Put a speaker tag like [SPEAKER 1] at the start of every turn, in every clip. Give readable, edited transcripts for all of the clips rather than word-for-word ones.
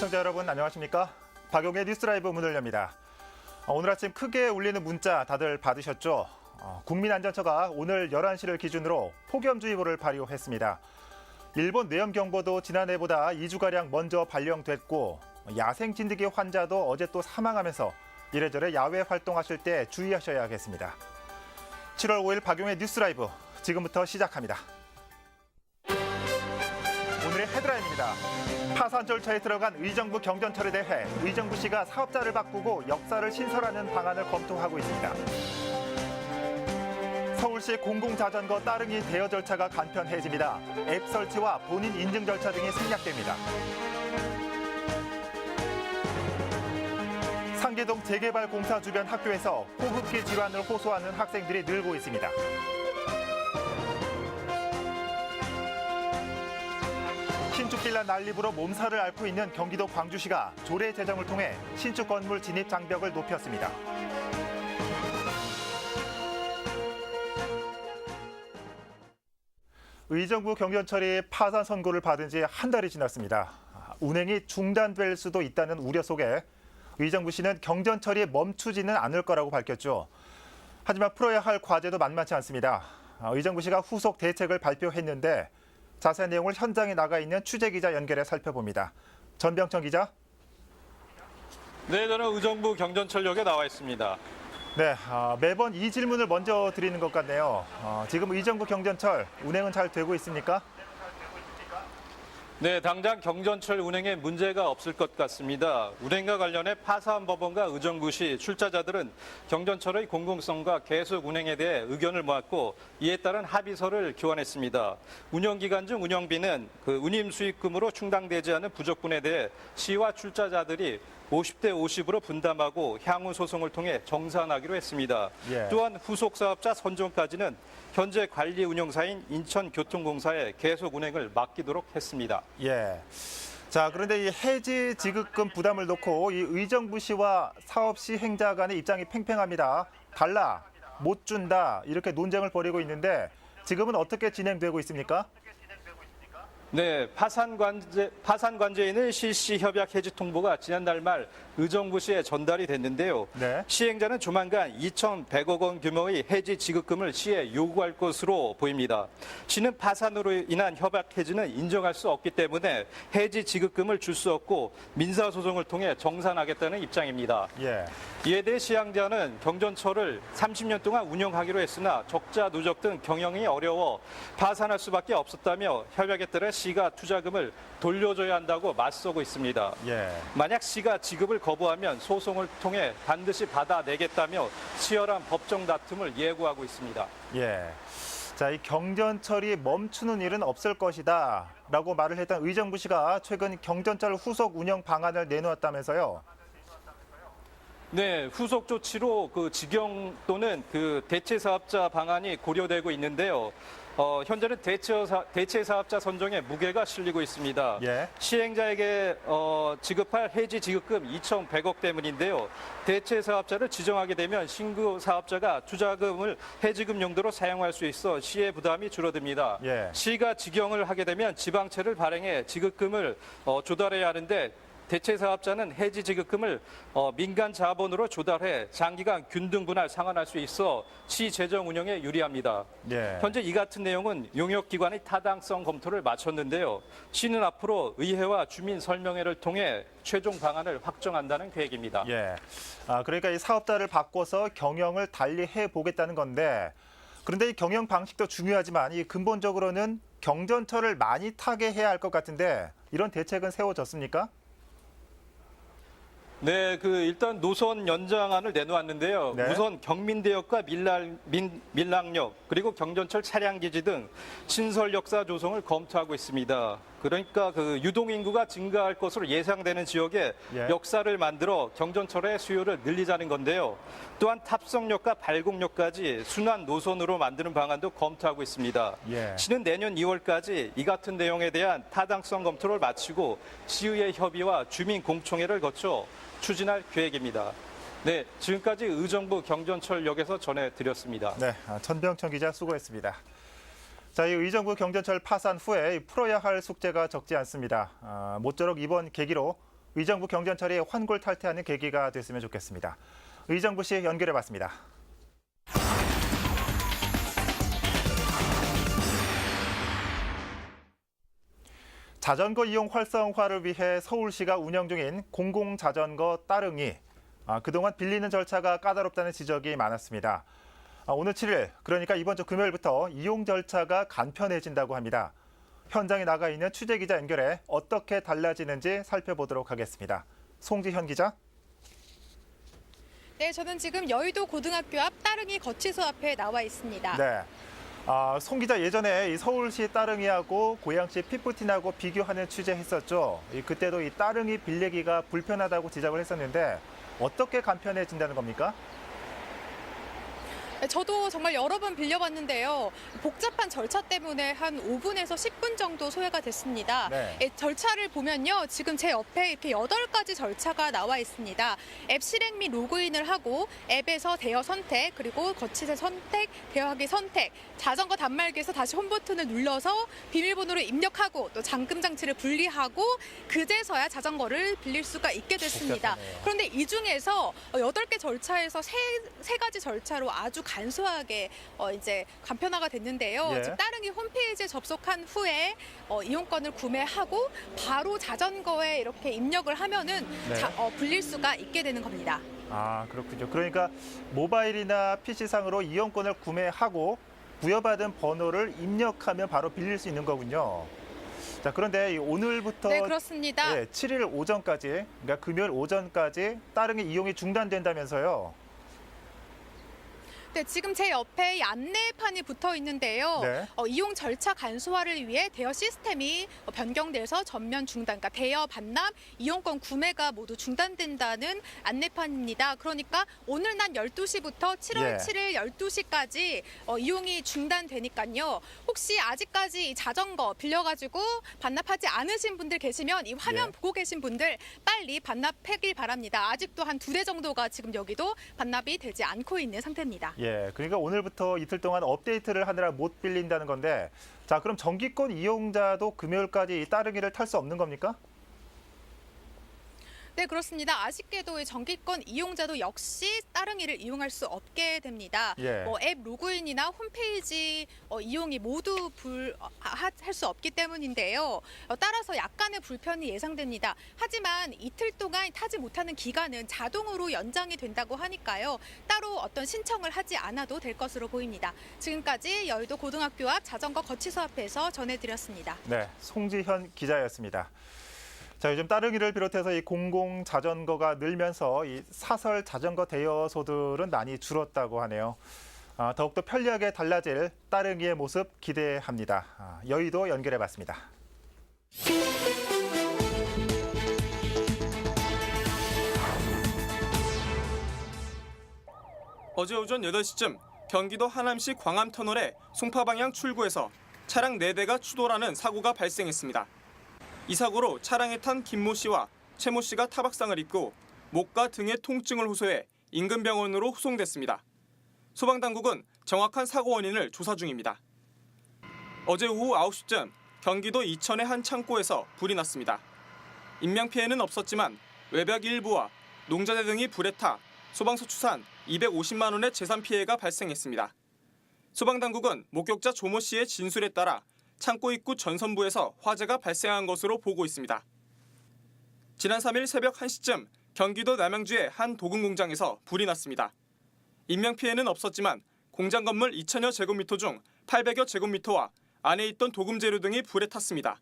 [SPEAKER 1] 시청자 여러분 안녕하십니까? 박용의 뉴스라이브 문을 엽니다. 오늘 아침 크게 울리는 문자 다들 받으셨죠? 국민안전처가 오늘 11시를 기준으로 폭염주의보를 발효했습니다. 일본 뇌염경보도 지난해보다 2주가량 먼저 발령됐고 야생 진드기 환자도 어제 또 사망하면서 이래저래 야외 활동하실 때 주의하셔야겠습니다. 7월 5일 박용의 뉴스라이브 지금부터 시작합니다. 오늘의 헤드라인입니다. 파산 절차에 들어간 의정부 경전철에 대해 의정부시가 사업자를 바꾸고 역사를 신설하는 방안을 검토하고 있습니다. 서울시 공공자전거 따릉이 대여 절차가 간편해집니다. 앱 설치와 본인 인증 절차 등이 생략됩니다. 상계동 재개발 공사 주변 학교에서 호흡기 질환을 호소하는 학생들이 늘고 있습니다. 신축 빌라 난립으로 몸살을 앓고 있는 경기도 광주시가 조례 제정을 통해 신축 건물 진입 장벽을 높였습니다. 의정부 경전철이 파산 선고를 받은 지 한 달이 지났습니다. 운행이 중단될 수도 있다는 우려 속에 의정부시는 경전철이 멈추지는 않을 거라고 밝혔죠. 하지만 풀어야 할 과제도 만만치 않습니다. 의정부시가 후속 대책을 발표했는데 자세한 내용을 현장에 나가 있는 취재기자 연결해 살펴봅니다. 전병천 기자.
[SPEAKER 2] 네, 저는 의정부 경전철역에 나와 있습니다.
[SPEAKER 1] 네, 매번 이 질문을 먼저 드리는 것 같네요. 지금 의정부 경전철 운행은 잘 되고 있습니까?
[SPEAKER 2] 네, 당장 경전철 운행에 문제가 없을 것 같습니다. 운행과 관련해 파산법원과 의정부시 출자자들은 경전철의 공공성과 계속 운행에 대해 의견을 모았고 이에 따른 합의서를 교환했습니다. 운영기간 중 운영비는 운임 수익금으로 충당되지 않은 부족분에 대해 시와 출자자들이 50대 50으로 분담하고 향후 소송을 통해 정산하기로 했습니다.
[SPEAKER 1] 예.
[SPEAKER 2] 또한 후속 사업자 선정까지는 현재 관리 운영사인 인천교통공사에 계속 운행을 맡기도록 했습니다.
[SPEAKER 1] 예. 자, 그런데 이 해지 지급금 부담을 놓고 이 의정부시와 사업 시행자 간의 입장이 팽팽합니다. 달라, 못 준다 이렇게 논쟁을 벌이고 있는데 지금은 어떻게 진행되고 있습니까?
[SPEAKER 2] 네, 파산관제인의 실시협약 해지 통보가 지난달 말 의정부시에 전달이 됐는데요.
[SPEAKER 1] 네.
[SPEAKER 2] 시행자는 조만간 2,100억 원 규모의 해지 지급금을 시에 요구할 것으로 보입니다. 시는 파산으로 인한 협약 해지는 인정할 수 없기 때문에 해지 지급금을 줄 수 없고 민사소송을 통해 정산하겠다는 입장입니다.
[SPEAKER 1] 예.
[SPEAKER 2] 이에 대해 시행자는 경전철을 30년 동안 운영하기로 했으나 적자 누적 등 경영이 어려워 파산할 수밖에 없었다며 협약에 따라 시가 투자금을 돌려줘야 한다고 맞서고 있습니다.
[SPEAKER 1] 예.
[SPEAKER 2] 만약 시가 지급을 거부하면 소송을 통해 반드시 받아내겠다며 치열한 법정 다툼을 예고하고 있습니다.
[SPEAKER 1] 예. 자, 이 경전철이 멈추는 일은 없을 것이다 라고 말을 했던 의정부시가 최근 경전철 후속 운영 방안을 내놓았다면서요.
[SPEAKER 2] 네, 후속 조치로 직영 또는 대체 사업자 방안이 고려되고 있는데요. 현재는 대체 사업자 선정에 무게가 실리고 있습니다.
[SPEAKER 1] 예.
[SPEAKER 2] 시행자에게 지급할 해지 지급금 2,100억 때문인데요. 대체 사업자를 지정하게 되면 신규 사업자가 투자금을 해지금 용도로 사용할 수 있어 시의 부담이 줄어듭니다.
[SPEAKER 1] 예.
[SPEAKER 2] 시가 직영을 하게 되면 지방채를 발행해 지급금을 조달해야 하는데 대체 사업자는 해지 지급금을 민간 자본으로 조달해 장기간 균등 분할 상환할 수 있어 시 재정 운영에 유리합니다.
[SPEAKER 1] 예.
[SPEAKER 2] 현재 이 같은 내용은 용역기관의 타당성 검토를 마쳤는데요. 시는 앞으로 의회와 주민 설명회를 통해 최종 방안을 확정한다는 계획입니다.
[SPEAKER 1] 예. 그러니까 이 사업자를 바꿔서 경영을 달리 해보겠다는 건데 그런데 이 경영 방식도 중요하지만 이 근본적으로는 경전철을 많이 타게 해야 할 것 같은데 이런 대책은 세워졌습니까?
[SPEAKER 2] 네, 일단 노선 연장안을 내놓았는데요.
[SPEAKER 1] 네.
[SPEAKER 2] 우선 경민대역과 밀락역 그리고 경전철 차량기지 등 신설 역사 조성을 검토하고 있습니다. 그러니까 유동인구가 증가할 것으로 예상되는 지역에
[SPEAKER 1] 예.
[SPEAKER 2] 역사를 만들어 경전철의 수요를 늘리자는 건데요. 또한 탑성역과 발곡역까지 순환 노선으로 만드는 방안도 검토하고 있습니다.
[SPEAKER 1] 예.
[SPEAKER 2] 시는 내년 2월까지 이 같은 내용에 대한 타당성 검토를 마치고 시의회 협의와 주민 공청회를 거쳐 추진할 계획입니다. 네, 지금까지 의정부 경전철역에서 전해드렸습니다.
[SPEAKER 1] 네, 전병천 기자 수고했습니다. 자, 이 의정부 경전철 파산 후에 풀어야 할 숙제가 적지 않습니다. 모쪼록 이번 계기로 의정부 경전철이 환골탈태하는 계기가 됐으면 좋겠습니다. 의정부 씨 연결해봤습니다. 자전거 이용 활성화를 위해 서울시가 운영 중인 공공자전거 따릉이 그동안 빌리는 절차가 까다롭다는 지적이 많았습니다. 오늘 7일, 그러니까 이번 주 금요일부터 이용 절차가 간편해진다고 합니다. 현장에 나가 있는 취재기자 연결해 어떻게 달라지는지 살펴보도록 하겠습니다. 송지현 기자.
[SPEAKER 3] 네, 저는 지금 여의도 고등학교 앞 따릉이 거치소 앞에 나와 있습니다.
[SPEAKER 1] 네. 송 기자 예전에 이 서울시 따릉이하고 고양시 피프틴하고 비교하는 취재했었죠. 그때도 이 따릉이 빌리기가 불편하다고 지적을 했었는데 어떻게 간편해진다는 겁니까?
[SPEAKER 3] 저도 정말 여러 번 빌려봤는데요. 복잡한 절차 때문에 한 5분에서 10분 정도 소요가 됐습니다.
[SPEAKER 1] 네.
[SPEAKER 3] 절차를 보면요. 지금 제 옆에 이렇게 8가지 절차가 나와 있습니다. 앱 실행 및 로그인을 하고 앱에서 대여 선택, 그리고 거치대 선택, 대여하기 선택, 자전거 단말기에서 다시 홈 버튼을 눌러서 비밀번호를 입력하고 또 잠금 장치를 분리하고 그제서야 자전거를 빌릴 수가 있게 됐습니다.
[SPEAKER 1] 복잡하네요.
[SPEAKER 3] 그런데 이 중에서 8개 절차에서 세 가지 절차로 아주 간소하게 이제 간편화가 됐는데요.
[SPEAKER 1] 예.
[SPEAKER 3] 지금 따릉이 홈페이지에 접속한 후에 이용권을 구매하고 바로 자전거에 이렇게 입력을 하면은
[SPEAKER 1] 네.
[SPEAKER 3] 불릴 수가 있게 되는 겁니다.
[SPEAKER 1] 그렇군요. 그러니까 모바일이나 PC상으로 이용권을 구매하고 부여받은 번호를 입력하면 바로 빌릴 수 있는 거군요. 자, 그런데 오늘부터
[SPEAKER 3] 네, 그렇습니다.
[SPEAKER 1] 7일 오전까지, 그러니까 금요일 오전까지 따릉이 이용이 중단된다면서요.
[SPEAKER 3] 네, 지금 제 옆에 이 안내판이 붙어 있는데요.
[SPEAKER 1] 네.
[SPEAKER 3] 이용 절차 간소화를 위해 대여 시스템이 변경돼서 전면 중단, 그러니까 대여 반납, 이용권 구매가 모두 중단된다는 안내판입니다. 그러니까 오늘 낮 12시부터 7월
[SPEAKER 1] 예.
[SPEAKER 3] 7일 12시까지 이용이 중단되니까요. 혹시 아직까지 이 자전거 빌려가지고 반납하지 않으신 분들 계시면 이 화면
[SPEAKER 1] 예.
[SPEAKER 3] 보고 계신 분들 빨리 반납하길 바랍니다. 아직도 한 2대 정도가 지금 여기도 반납이 되지 않고 있는 상태입니다.
[SPEAKER 1] 예, 그러니까 오늘부터 이틀 동안 업데이트를 하느라 못 빌린다는 건데, 자, 그럼 정기권 이용자도 금요일까지 이 따릉이를 탈 수 없는 겁니까?
[SPEAKER 3] 네, 그렇습니다. 아쉽게도 이 정기권 이용자도 역시 따릉이를 이용할 수 없게 됩니다.
[SPEAKER 1] 예.
[SPEAKER 3] 앱 로그인이나 홈페이지 이용이 모두 할 수 없기 때문인데요. 따라서 약간의 불편이 예상됩니다. 하지만 이틀 동안 타지 못하는 기간은 자동으로 연장이 된다고 하니까요. 따로 어떤 신청을 하지 않아도 될 것으로 보입니다. 지금까지 여의도 고등학교 앞 자전거 거치소 앞에서 전해드렸습니다.
[SPEAKER 1] 네, 송지현 기자였습니다. 자, 요즘 따릉이를 비롯해서 이 공공 자전거가 늘면서 이 사설 자전거 대여소들은 많이 줄었다고 하네요. 더욱더 편리하게 달라질 따릉이의 모습 기대합니다. 여의도 연결해봤습니다.
[SPEAKER 4] 어제 오전 8시쯤 경기도 하남시 광암터널의 송파 방향 출구에서 차량 4대가 추돌하는 사고가 발생했습니다. 이 사고로 차량에 탄 김모 씨와 최모 씨가 타박상을 입고 목과 등의 통증을 호소해 인근 병원으로 후송됐습니다. 소방당국은 정확한 사고 원인을 조사 중입니다. 어제 오후 9시쯤 경기도 이천의 한 창고에서 불이 났습니다. 인명피해는 없었지만 외벽 일부와 농자재 등이 불에 타 소방서 추산 250만 원의 재산 피해가 발생했습니다. 소방당국은 목격자 조모 씨의 진술에 따라 창고 입구 전선부에서 화재가 발생한 것으로 보고 있습니다. 지난 3일 새벽 1시쯤 경기도 남양주의 한 도금 공장에서 불이 났습니다. 인명피해는 없었지만 공장 건물 2,000여 제곱미터 중 800여 제곱미터와 안에 있던 도금 재료 등이 불에 탔습니다.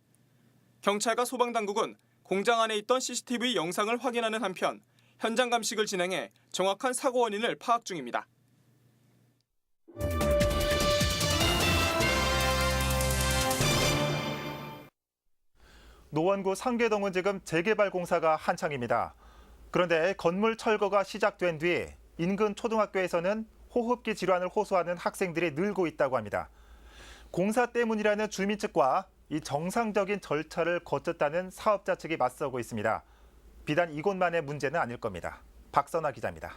[SPEAKER 4] 경찰과 소방당국은 공장 안에 있던 CCTV 영상을 확인하는 한편 현장 감식을 진행해 정확한 사고 원인을 파악 중입니다.
[SPEAKER 1] 노원구 상계동은 지금 재개발 공사가 한창입니다. 그런데 건물 철거가 시작된 뒤 인근 초등학교에서는 호흡기 질환을 호소하는 학생들이 늘고 있다고 합니다. 공사 때문이라는 주민 측과 이 정상적인 절차를 거쳤다는 사업자 측이 맞서고 있습니다. 비단 이곳만의 문제는 아닐 겁니다. 박선아 기자입니다.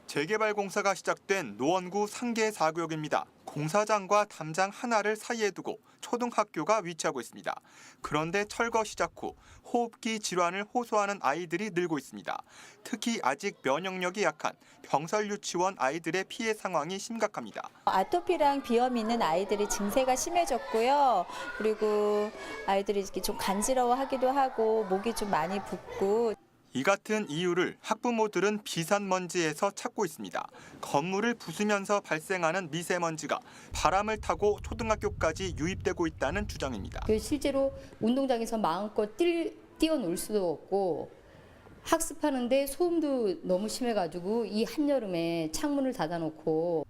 [SPEAKER 5] 재개발 공사가 시작된 노원구 상계 4구역입니다.
[SPEAKER 4] 공사장과 담장 하나를 사이에 두고 초등학교가 위치하고 있습니다. 그런데 철거 시작 후 호흡기 질환을 호소하는 아이들이 늘고 있습니다. 특히 아직 면역력이 약한 병설 유치원 아이들의 피해 상황이 심각합니다.
[SPEAKER 5] 아토피랑 비염이 있는 아이들이 증세가 심해졌고요. 그리고 아이들이 이렇게 좀 간지러워하기도 하고 목이 좀 많이 붓고.
[SPEAKER 4] 이 같은 이유를 학부모들은 비산먼지에서 찾고 있습니다. 건물을 부수면서 발생하는 미세먼지가 바람을 타고 초등학교까지 유입되고 있다는 주장입니다.
[SPEAKER 6] 실제로 운동장에서 마음껏 뛰어놀 수도 없고 학습하는데 소음도 너무 심해가지고 이 한여름에 창문을 닫아놓고.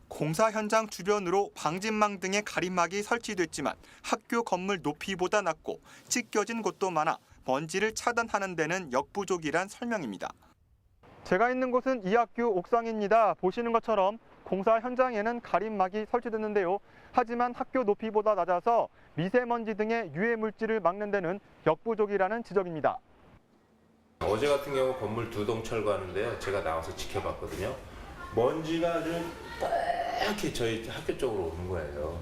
[SPEAKER 4] 공사 현장 주변으로 방진망 등의 가림막이 설치됐지만 학교 건물 높이보다 낮고 찢겨진 곳도 많아 먼지를 차단하는 데는 역부족이란 설명입니다. 제가 있는 곳은 이 학교 옥상입니다. 보시는 것처럼 공사 현장에는 가림막이 설치됐는데요. 하지만 학교 높이보다 낮아서 미세먼지 등의 유해 물질을 막는 데는 역부족이라는 지적입니다.
[SPEAKER 7] 어제 같은 경우 건물 2동 철거하는데요. 제가 나와서 지켜봤거든요. 먼지가 아주 뻘겋게 저희 학교 쪽으로 오는 거예요.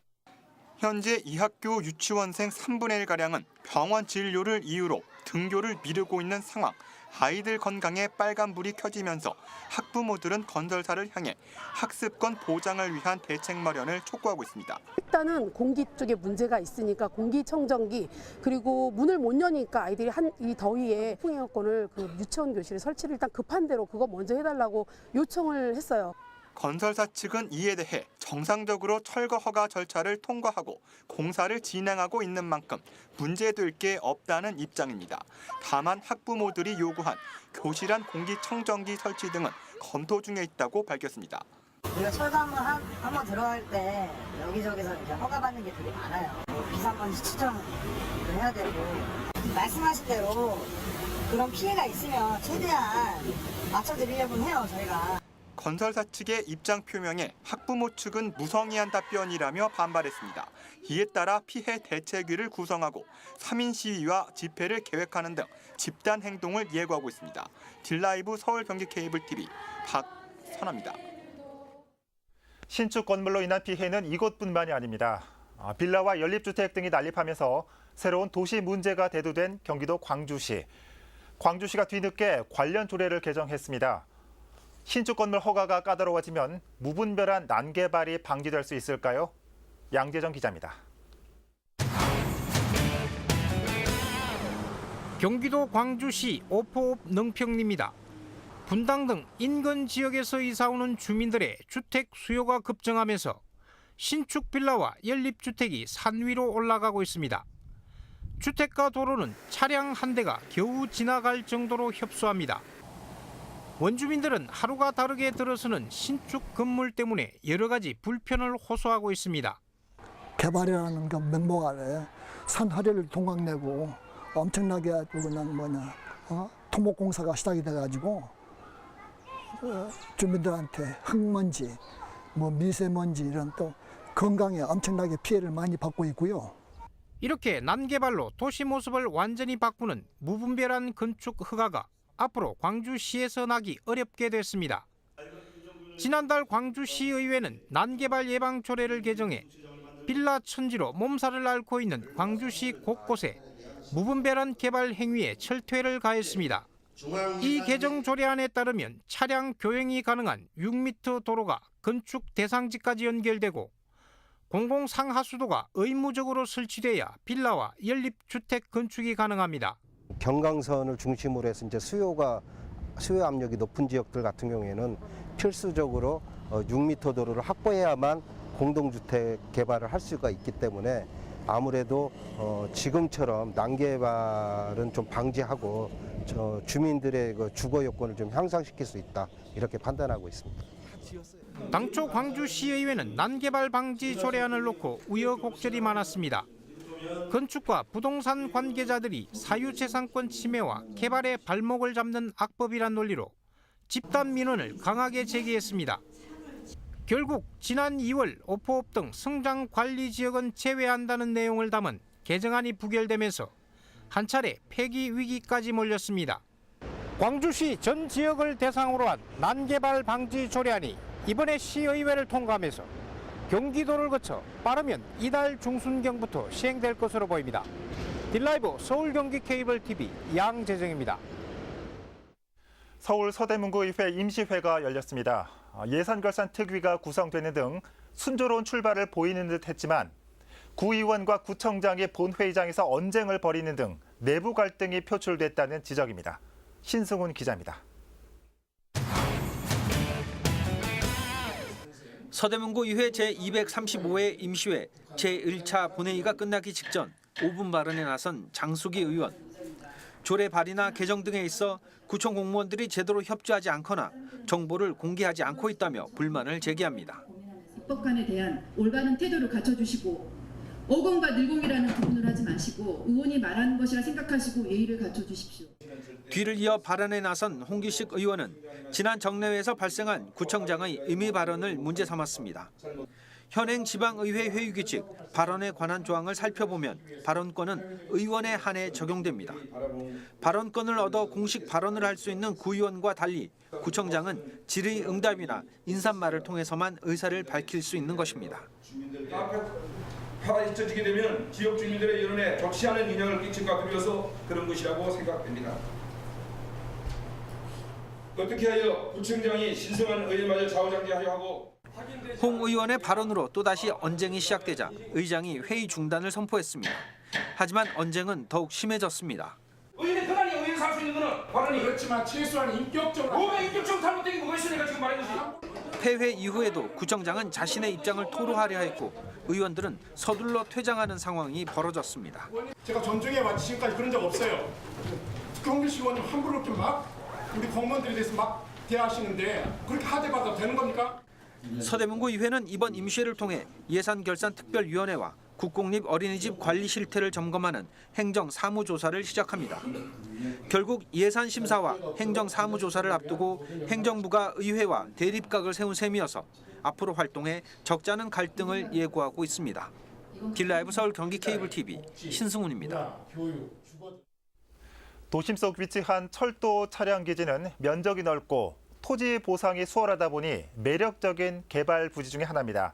[SPEAKER 4] 현재 이 학교 유치원생 3분의 1가량은 병원 진료를 이유로 등교를 미루고 있는 상황. 아이들 건강에 빨간불이 켜지면서 학부모들은 건설사를 향해 학습권 보장을 위한 대책 마련을 촉구하고 있습니다.
[SPEAKER 8] 일단은 공기 쪽에 문제가 있으니까 공기청정기, 그리고 문을 못 여니까 아이들이 이 더위에 풍에어컨을 유치원 교실에 설치를 일단 급한 대로 그거 먼저 해달라고 요청을 했어요.
[SPEAKER 4] 건설사 측은 이에 대해 정상적으로 철거 허가 절차를 통과하고 공사를 진행하고 있는 만큼 문제될 게 없다는 입장입니다. 다만 학부모들이 요구한 교실 안 공기청정기 설치 등은 검토 중에 있다고 밝혔습니다.
[SPEAKER 9] 우리가 철거하면 한번 들어갈 때 여기저기서 이제 허가받는 게 되게 많아요. 비산먼지 측정을 해야 되고, 말씀하신 대로 그런 피해가 있으면 최대한 맞춰드리려고 해요, 저희가.
[SPEAKER 4] 건설사 측의 입장 표명에 학부모 측은 무성의한 답변이라며 반발했습니다. 이에 따라 피해 대책위를 구성하고 3인 시위와 집회를 계획하는 등 집단 행동을 예고하고 있습니다. 딜라이브 서울 경기 케이블 TV 박선아입니다.
[SPEAKER 1] 신축 건물로 인한 피해는 이곳뿐만이 아닙니다. 빌라와 연립주택 등이 난립하면서 새로운 도시 문제가 대두된 경기도 광주시. 광주시가 뒤늦게 관련 조례를 개정했습니다. 신축 건물 허가가 까다로워지면 무분별한 난개발이 방지될 수 있을까요? 양재정 기자입니다.
[SPEAKER 10] 경기도 광주시 오포읍 능평리입니다. 분당 등 인근 지역에서 이사오는 주민들의 주택 수요가 급증하면서 신축 빌라와 연립주택이 산 위로 올라가고 있습니다. 주택가 도로는 차량 한 대가 겨우 지나갈 정도로 협소합니다. 원주민들은 하루가 다르게 들어서는 신축 건물 때문에 여러 가지 불편을 호소하고 있습니다.
[SPEAKER 11] 개발이라는 게 명목 아래 산허리를 동강내고 엄청나게 아주 그냥 토목공사가 시작이 돼가지고 주민들한테 흙먼지, 미세먼지 이런 또 건강에 엄청나게 피해를 많이 받고 있고요.
[SPEAKER 10] 이렇게 난개발로 도시 모습을 완전히 바꾸는 무분별한 건축 허가가 앞으로 광주시에서 나기 어렵게 됐습니다. 지난달 광주시의회는 난개발 예방 조례를 개정해 빌라 천지로 몸살을 앓고 있는 광주시 곳곳에 무분별한 개발 행위에 철퇴를 가했습니다. 이 개정 조례안에 따르면 차량 교행이 가능한 6m 도로가 건축 대상지까지 연결되고 공공상하수도가 의무적으로 설치돼야 빌라와 연립주택 건축이 가능합니다.
[SPEAKER 12] 경강선을 중심으로 해서 이제 수요 압력이 높은 지역들 같은 경우에는 필수적으로 6m 도로를 확보해야만 공동주택 개발을 할 수가 있기 때문에 아무래도 지금처럼 난개발은 좀 방지하고 주민들의 주거 여건을 좀 향상시킬 수 있다 이렇게 판단하고 있습니다.
[SPEAKER 10] 당초 광주시의회는 난개발 방지 조례안을 놓고 우여곡절이 많았습니다. 건축과 부동산 관계자들이 사유재산권 침해와 개발의 발목을 잡는 악법이란 논리로 집단 민원을 강하게 제기했습니다. 결국 지난 2월 오포읍 등 성장관리지역은 제외한다는 내용을 담은 개정안이 부결되면서 한 차례 폐기 위기까지 몰렸습니다. 광주시 전 지역을 대상으로 한 난개발 방지 조례안이 이번에 시의회를 통과하면서 경기도를 거쳐 빠르면 이달 중순경부터 시행될 것으로 보입니다. 딜라이브 서울 경기 케이블 TV 양재정입니다.
[SPEAKER 1] 서울 서대문구의회 임시회가 열렸습니다. 예산결산 특위가 구성되는 등 순조로운 출발을 보이는 듯 했지만 구의원과 구청장이 본회의장에서 언쟁을 벌이는 등 내부 갈등이 표출됐다는 지적입니다. 신승훈 기자입니다.
[SPEAKER 13] 서대문구의회 제235회 임시회 제1차 본회의가 끝나기 직전 5분 발언에 나선 장수기 의원. 조례 발의나 개정 등에 있어 구청 공무원들이 제대로 협조하지 않거나 정보를 공개하지 않고 있다며 불만을 제기합니다.
[SPEAKER 14] 입법관에 대한 올바른 태도를 갖춰주시고 어공과 늘공이라는 구분을 하지 마시고 의원이 말하는 것이라 생각하시고 예의를 갖춰주십시오.
[SPEAKER 13] 뒤를 이어 발언에 나선 홍기식 의원은 지난 정례회에서 발생한 구청장의 임의 발언을 문제 삼았습니다. 현행 지방의회 회의 규칙 발언에 관한 조항을 살펴보면 발언권은 의원에 한해 적용됩니다. 발언권을 얻어 공식 발언을 할 수 있는 구의원과 달리 구청장은 질의응답이나 인사말을 통해서만 의사를 밝힐 수 있는 것입니다.
[SPEAKER 15] 파가 잊혀지게 되면 지역 주민들의 여론에 좋지 않은 영향을 끼칠까 두려워서 그런 것이라고 생각됩니다. 어떻게 하여 구청장이 신성한 의회마저 좌우장대하려 하고
[SPEAKER 13] 홍 의원의 발언으로 또다시 언쟁이 시작되자 의장이 회의 중단을 선포했습니다. 하지만 언쟁은 더욱 심해졌습니다.
[SPEAKER 15] 의원의 권한이 의회에서 할 수 있는 거는 발언이 그렇지만 최소한 인격적으로 인격적으로 잘못된 게 뭐가 있으니까 지금 말한 거지.
[SPEAKER 13] 폐회 이후에도 구청장은 자신의 입장을 토로하려 했고 의원들은 서둘러 퇴장하는 상황이 벌어졌습니다.
[SPEAKER 16] 제가 전중에 왔지 지금까지 그런 적 없어요. 홍기식 의원님 함부로 이렇게 막 우리 공무원들에 대해서 막 대하시는데 그렇게 하대받아도 되는 겁니까?
[SPEAKER 13] 서대문구 의회는 이번 임시회를 통해 예산결산특별위원회와 국공립 어린이집 관리 실태를 점검하는 행정사무조사를 시작합니다. 결국 예산심사와 행정사무조사를 앞두고 행정부가 의회와 대립각을 세운 셈이어서 앞으로 활동에 적잖은 갈등을 예고하고 있습니다. 딜라이브 서울 경기 케이블 TV 신승훈입니다.
[SPEAKER 1] 도심 속 위치한 철도 차량 기지는 면적이 넓고 토지 보상이 수월하다 보니 매력적인 개발 부지 중에 하나입니다.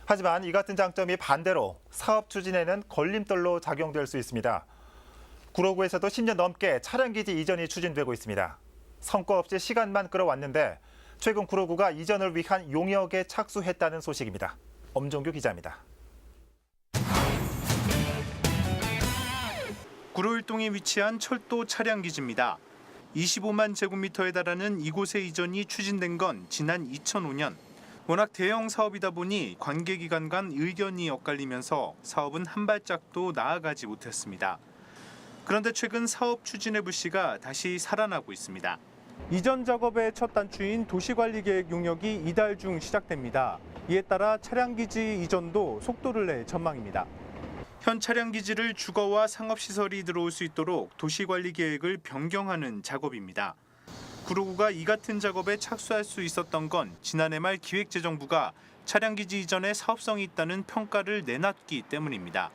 [SPEAKER 1] 하지만 이 같은 장점이 반대로 사업 추진에는 걸림돌로 작용될 수 있습니다. 구로구에서도 10년 넘게 차량 기지 이전이 추진되고 있습니다. 성과 없이 시간만 끌어왔는데 최근 구로구가 이전을 위한 용역에 착수했다는 소식입니다. 엄종규 기자입니다.
[SPEAKER 17] 구로일동에 위치한 철도 차량 기지입니다. 25만 제곱미터에 달하는 이곳의 이전이 추진된 건 지난 2005년. 워낙 대형 사업이다 보니 관계기관 간 의견이 엇갈리면서 사업은 한 발짝도 나아가지 못했습니다. 그런데 최근 사업 추진의 불씨가 다시 살아나고 있습니다. 이전 작업의 첫 단추인 도시관리계획 용역이 이달 중 시작됩니다. 이에 따라 차량기지 이전도 속도를 낼 전망입니다. 현 차량기지를 주거와 상업시설이 들어올 수 있도록 도시관리계획을 변경하는 작업입니다. 구로구가 이 같은 작업에 착수할 수 있었던 건 지난해 말 기획재정부가 차량기지 이전에 사업성이 있다는 평가를 내놨기 때문입니다.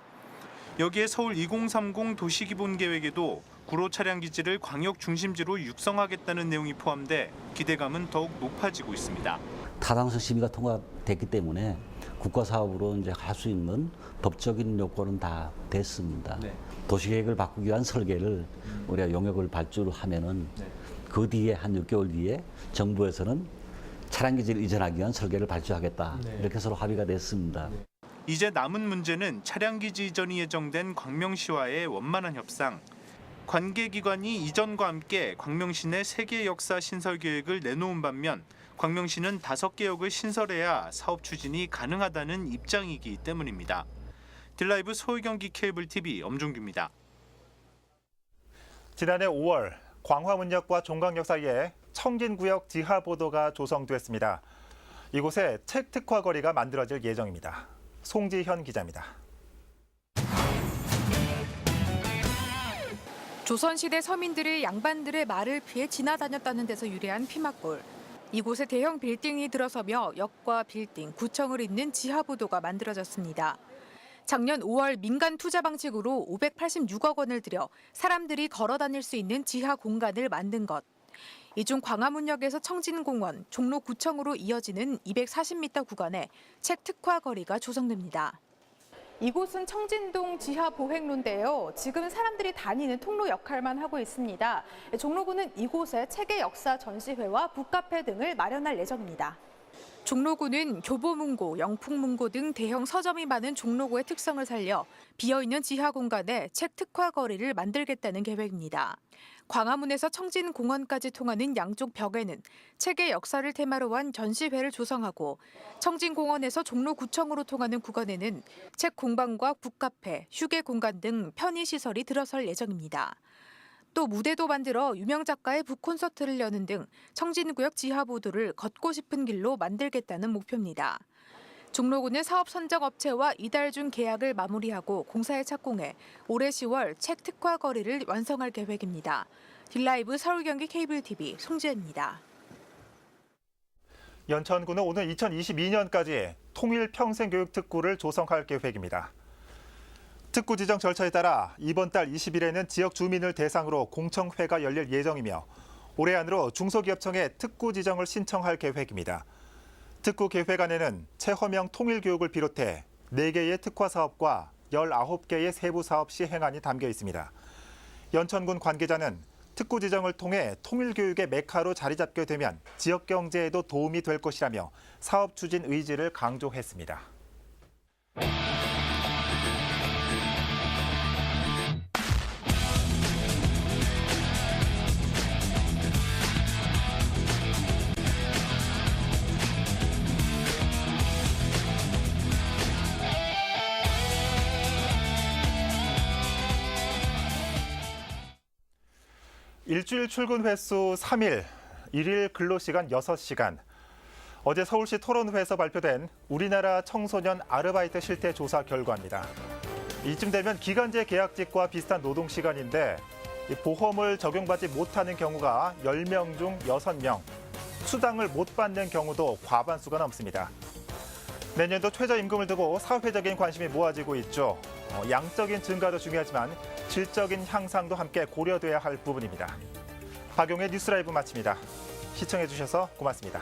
[SPEAKER 17] 여기에 서울 2030 도시기본계획에도 구로 차량기지를 광역 중심지로 육성하겠다는 내용이 포함돼 기대감은 더욱 높아지고 있습니다.
[SPEAKER 18] 타당성 심의가 통과됐기 때문에 국가 사업으로 이제 할 수 있는 법적인 요건은 다 됐습니다. 네. 도시계획을 바꾸기 위한 설계를 우리가 용역을 발주하면은 그 뒤에 한 6개월 뒤에 정부에서는 차량기지를 이전하기 위한 설계를 발주하겠다. 이렇게 서로 합의가 됐습니다.
[SPEAKER 17] 이제 남은 문제는 차량기지 이전이 예정된 광명시와의 원만한 협상. 관계기관이 이전과 함께 광명시 내 3개 역사 신설 계획을 내놓은 반면 광명시는 5개 역을 신설해야 사업 추진이 가능하다는 입장이기 때문입니다. 딜라이브 서울 경기 케이블 TV 엄종규입니다.
[SPEAKER 1] 지난해 5월 광화문역과 종강역 사이에 청진구역 지하보도가 조성됐습니다. 이곳에 책 특화 거리가 만들어질 예정입니다. 송지현 기자입니다.
[SPEAKER 3] 조선시대 서민들이 양반들의 말을 피해 지나다녔다는 데서 유래한 피막골. 이곳에 대형 빌딩이 들어서며 역과 빌딩, 구청을 잇는 지하보도가 만들어졌습니다. 작년 5월 민간 투자 방식으로 586억 원을 들여 사람들이 걸어 다닐 수 있는 지하 공간을 만든 것. 이 중 광화문역에서 청진공원, 종로구청으로 이어지는 240m 구간에 책 특화 거리가 조성됩니다. 이곳은 청진동 지하 보행로인데요. 지금 사람들이 다니는 통로 역할만 하고 있습니다. 종로구는 이곳에 책의 역사 전시회와 북카페 등을 마련할 예정입니다. 종로구는 교보문고, 영풍문고 등 대형 서점이 많은 종로구의 특성을 살려 비어있는 지하 공간에 책 특화 거리를 만들겠다는 계획입니다. 광화문에서 청진공원까지 통하는 양쪽 벽에는 책의 역사를 테마로 한 전시회를 조성하고 청진공원에서 종로구청으로 통하는 구간에는 책 공방과 북카페, 휴게 공간 등 편의시설이 들어설 예정입니다. 또 무대도 만들어 유명 작가의 북콘서트를 여는 등 청진구역 지하보도를 걷고 싶은 길로 만들겠다는 목표입니다. 종로구는 사업 선정 업체와 이달 중 계약을 마무리하고 공사에 착공해 올해 10월 책 특화 거리를 완성할 계획입니다. 딜라이브 서울 경기 케이블 TV 송지혜입니다.
[SPEAKER 1] 연천구는 오늘 2022년까지 통일 평생교육특구를 조성할 계획입니다. 특구 지정 절차에 따라 이번 달 20일에는 지역 주민을 대상으로 공청회가 열릴 예정이며 올해 안으로 중소기업청에 특구 지정을 신청할 계획입니다. 특구 계획안에는 최허명 통일교육을 비롯해 4개의 특화 사업과 19개의 세부 사업 시행안이 담겨 있습니다. 연천군 관계자는 특구 지정을 통해 통일교육의 메카로 자리 잡게 되면 지역 경제에도 도움이 될 것이라며 사업 추진 의지를 강조했습니다. 일주일 출근 횟수 3일, 1일 근로시간 6시간. 어제 서울시 토론회에서 발표된 우리나라 청소년 아르바이트 실태 조사 결과입니다. 이쯤 되면 기간제 계약직과 비슷한 노동시간인데 보험을 적용받지 못하는 경우가 10명 중 6명, 수당을 못 받는 경우도 과반수가 넘습니다. 내년도 최저임금을 두고 사회적인 관심이 모아지고 있죠. 양적인 증가도 중요하지만 질적인 향상도 함께 고려돼야 할 부분입니다. 박용의 뉴스라이브 마칩니다. 시청해주셔서 고맙습니다.